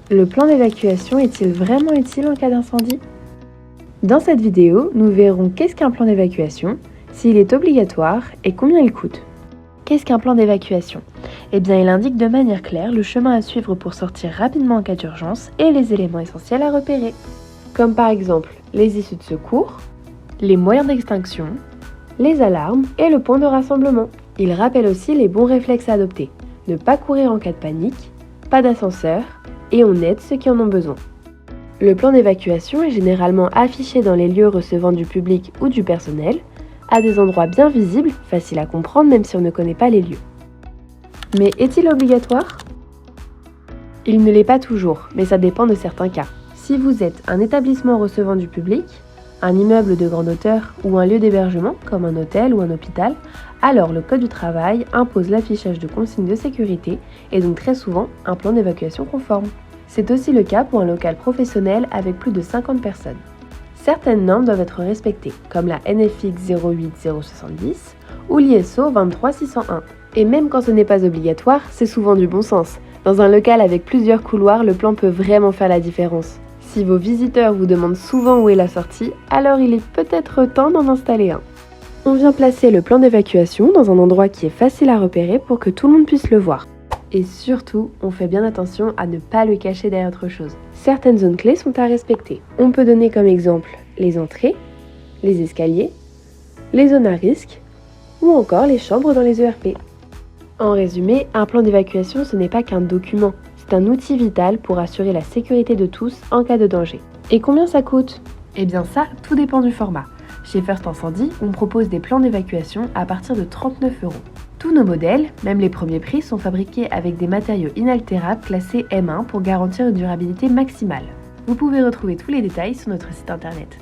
Le plan d'évacuation est-il vraiment utile en cas d'incendie? Dans cette vidéo, nous verrons qu'est-ce qu'un plan d'évacuation, s'il est obligatoire et combien il coûte. Qu'est-ce qu'un plan d'évacuation? Eh bien, il indique de manière claire le chemin à suivre pour sortir rapidement en cas d'urgence et les éléments essentiels à repérer, comme par exemple les issues de secours, les moyens d'extinction, les alarmes et le point de rassemblement. Il rappelle aussi les bons réflexes à adopter, ne pas courir en cas de panique, pas d'ascenseur, et on aide ceux qui en ont besoin. Le plan d'évacuation est généralement affiché dans les lieux recevant du public ou du personnel, à des endroits bien visibles, faciles à comprendre même si on ne connaît pas les lieux. Mais est-il obligatoire? Il ne l'est pas toujours, mais ça dépend de certains cas. Si vous êtes un établissement recevant du public, un immeuble de grande hauteur ou un lieu d'hébergement, comme un hôtel ou un hôpital, alors le Code du travail impose l'affichage de consignes de sécurité et donc très souvent un plan d'évacuation conforme. C'est aussi le cas pour un local professionnel avec plus de 50 personnes. Certaines normes doivent être respectées, comme la NFX 08070 ou l'ISO 23601. Et même quand ce n'est pas obligatoire, c'est souvent du bon sens. Dans un local avec plusieurs couloirs, le plan peut vraiment faire la différence. Si vos visiteurs vous demandent souvent où est la sortie, alors il est peut-être temps d'en installer un. On vient placer le plan d'évacuation dans un endroit qui est facile à repérer pour que tout le monde puisse le voir. Et surtout, on fait bien attention à ne pas le cacher derrière autre chose. Certaines zones clés sont à respecter. On peut donner comme exemple les entrées, les escaliers, les zones à risque ou encore les chambres dans les ERP. En résumé, un plan d'évacuation, ce n'est pas qu'un document. C'est un outil vital pour assurer la sécurité de tous en cas de danger. Et combien ça coûte? Eh bien ça, tout dépend du format. Chez First Incendie, on propose des plans d'évacuation à partir de 39 €. Tous nos modèles, même les premiers prix, sont fabriqués avec des matériaux inaltérables classés M1 pour garantir une durabilité maximale. Vous pouvez retrouver tous les détails sur notre site internet.